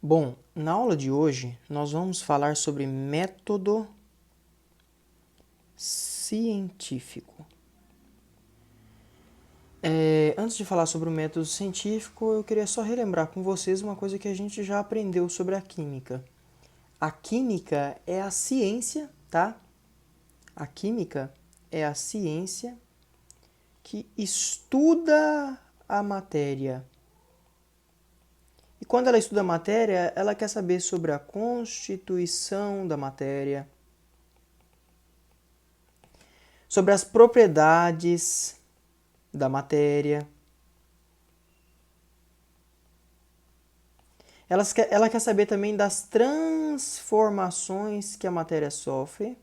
Bom, na aula de hoje nós vamos falar sobre método científico. Antes de falar sobre o método científico, eu queria só relembrar com vocês uma coisa que a gente já aprendeu sobre a química. A química é a ciência, tá? A química é a ciência que estuda a matéria. E quando ela estuda a matéria, ela quer saber sobre a constituição da matéria, sobre as propriedades da matéria. Ela quer saber também das transformações que a matéria sofre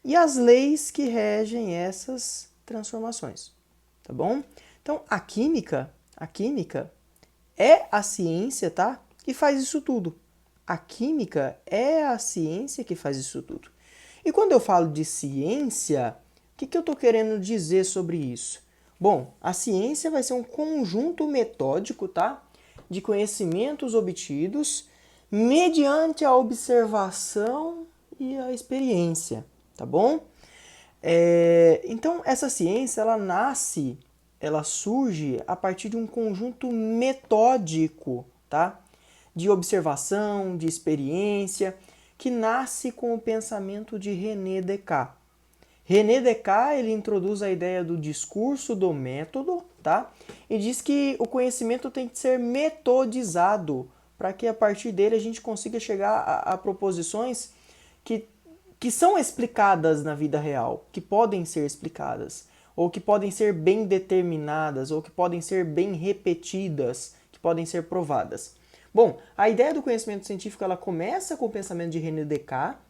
e as leis que regem essas transformações, tá bom? Então, a química é a ciência, tá? Que faz isso tudo. A química é a ciência que faz isso tudo. E quando eu falo de ciência, o que eu estou querendo dizer sobre isso? Bom, a ciência vai ser um conjunto metódico, tá? De conhecimentos obtidos mediante a observação e a experiência, tá bom? Então, essa ciência, ela surge a partir de um conjunto metódico, tá? De observação, de experiência, que nasce com o pensamento de René Descartes. René Descartes, ele introduz a ideia do discurso do método, tá? E diz que o conhecimento tem que ser metodizado para que a partir dele a gente consiga chegar a proposições que, que são explicadas na vida real, que podem ser explicadas, ou que podem ser bem determinadas, ou que podem ser bem repetidas, que podem ser provadas. Bom, a ideia do conhecimento científico ela começa com o pensamento de René Descartes,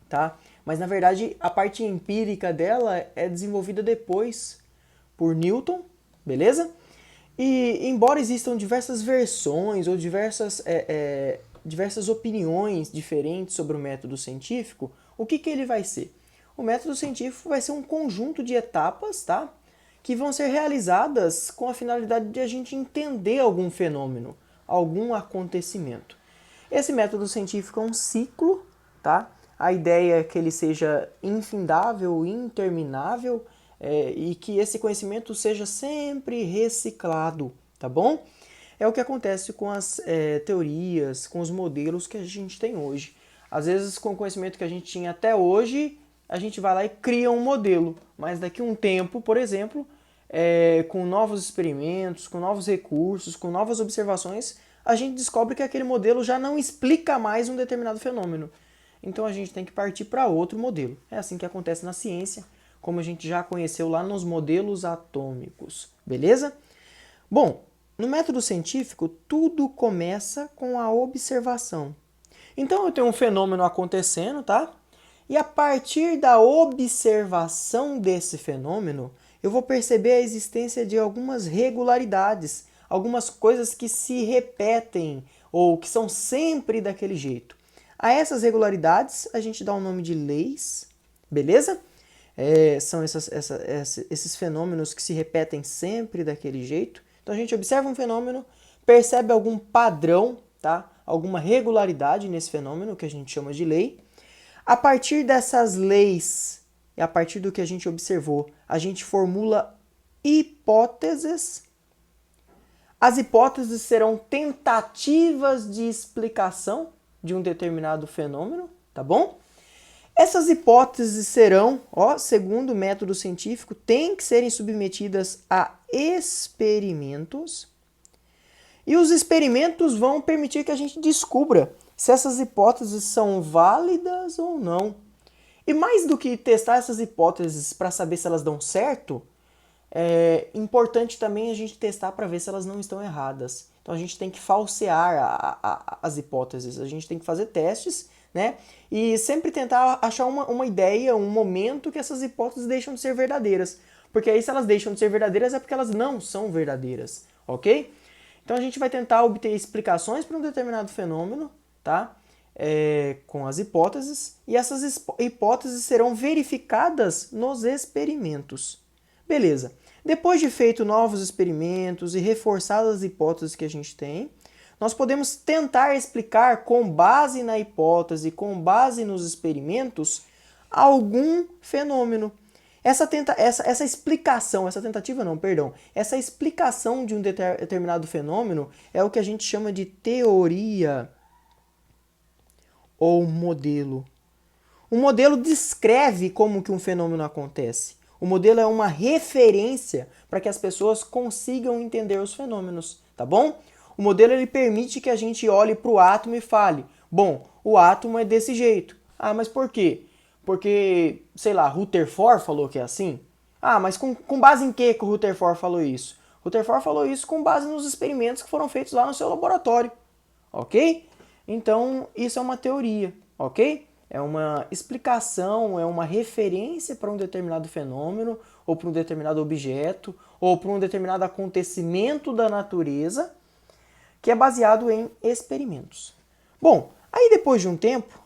tá? Mas na verdade a parte empírica dela é desenvolvida depois por Newton, beleza? E embora existam diversas versões ou diversas opiniões diferentes sobre o método científico, o que ele vai ser? O método científico vai ser um conjunto de etapas, tá? Que vão ser realizadas com a finalidade de a gente entender algum fenômeno, algum acontecimento. Esse método científico é um ciclo, tá? A ideia é que ele seja infindável, interminável, e que esse conhecimento seja sempre reciclado, tá bom? É o que acontece com as teorias, com os modelos que a gente tem hoje. Às vezes, com o conhecimento que a gente tinha até hoje, a gente vai lá e cria um modelo, mas daqui a um tempo, por exemplo, com novos experimentos, com novos recursos, com novas observações, a gente descobre que aquele modelo já não explica mais um determinado fenômeno. Então a gente tem que partir para outro modelo. É assim que acontece na ciência, como a gente já conheceu lá nos modelos atômicos. Beleza? Bom, no método científico, tudo começa com a observação. Então eu tenho um fenômeno acontecendo, tá? E a partir da observação desse fenômeno, eu vou perceber a existência de algumas regularidades, algumas coisas que se repetem ou que são sempre daquele jeito. A essas regularidades a gente dá o nome de leis, beleza? São esses fenômenos que se repetem sempre daquele jeito. Então a gente observa um fenômeno, percebe algum padrão, tá? Alguma regularidade nesse fenômeno que a gente chama de lei. A partir dessas leis e a partir do que a gente observou, a gente formula hipóteses. As hipóteses serão tentativas de explicação de um determinado fenômeno, tá bom? Essas hipóteses serão, segundo o método científico, têm que serem submetidas a experimentos. E os experimentos vão permitir que a gente descubra se essas hipóteses são válidas ou não. E mais do que testar essas hipóteses para saber se elas dão certo, é importante também a gente testar para ver se elas não estão erradas. Então a gente tem que falsear as hipóteses, a gente tem que fazer testes, né? E sempre tentar achar uma ideia, um momento que essas hipóteses deixam de ser verdadeiras. Porque aí se elas deixam de ser verdadeiras é porque elas não são verdadeiras, ok? Então a gente vai tentar obter explicações para um determinado fenômeno, tá? Com as hipóteses, e essas hipóteses serão verificadas nos experimentos. Beleza. Depois de feito novos experimentos e reforçadas as hipóteses que a gente tem, nós podemos tentar explicar com base na hipótese, com base nos experimentos, algum fenômeno. Essa explicação, essa tentativa não, perdão, essa explicação de um determinado fenômeno é o que a gente chama de teoria ou modelo. O modelo descreve como que um fenômeno acontece. O modelo é uma referência para que as pessoas consigam entender os fenômenos, tá bom? O modelo ele permite que a gente olhe para o átomo e fale, bom, o átomo é desse jeito. Ah, mas por quê? Porque, sei lá, Rutherford falou que é assim? Ah, mas com base em que o Rutherford falou isso? Rutherford falou isso com base nos experimentos que foram feitos lá no seu laboratório, ok? Então, isso é uma teoria, ok? É uma explicação, é uma referência para um determinado fenômeno, ou para um determinado objeto, ou para um determinado acontecimento da natureza, que é baseado em experimentos. Bom, aí depois de um tempo,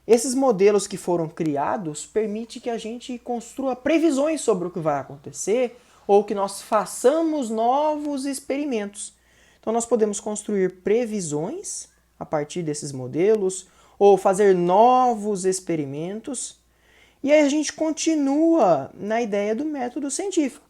esses modelos que foram criados permitem que a gente construa previsões sobre o que vai acontecer ou que nós façamos novos experimentos. Então nós podemos construir previsões a partir desses modelos ou fazer novos experimentos e aí a gente continua na ideia do método científico.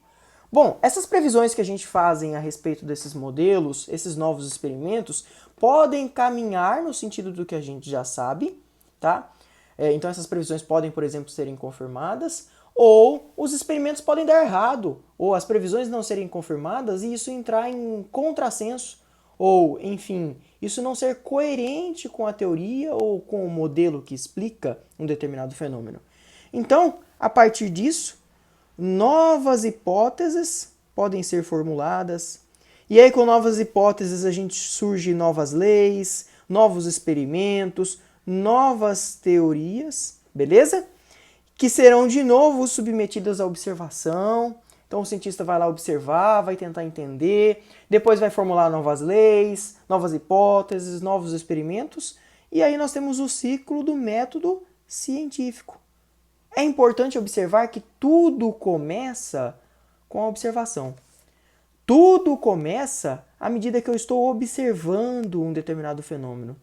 Bom, essas previsões que a gente faz a respeito desses modelos, esses novos experimentos, podem caminhar no sentido do que a gente já sabe, tá? Então essas previsões podem, por exemplo, serem confirmadas, ou os experimentos podem dar errado, ou as previsões não serem confirmadas e isso entrar em contrassenso, ou, enfim, isso não ser coerente com a teoria ou com o modelo que explica um determinado fenômeno. Então, a partir disso, novas hipóteses podem ser formuladas. E aí, com novas hipóteses, a gente surge novas leis, novos experimentos, novas teorias, beleza? Que serão de novo submetidas à observação. Então, o cientista vai lá observar, vai tentar entender, depois vai formular novas leis, novas hipóteses, novos experimentos. E aí nós temos o ciclo do método científico. É importante observar que tudo começa com a observação. Tudo começa à medida que eu estou observando um determinado fenômeno.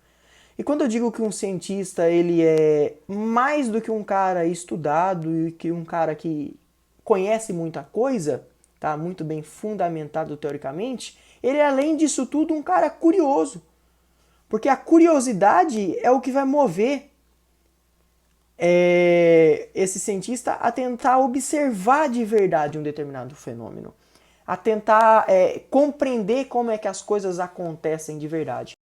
E quando eu digo que um cientista ele é mais do que um cara estudado e que um cara que conhece muita coisa, tá muito bem fundamentado teoricamente, ele é além disso tudo um cara curioso. Porque a curiosidade é o que vai mover esse cientista a tentar observar de verdade um determinado fenômeno, a tentar compreender como é que as coisas acontecem de verdade.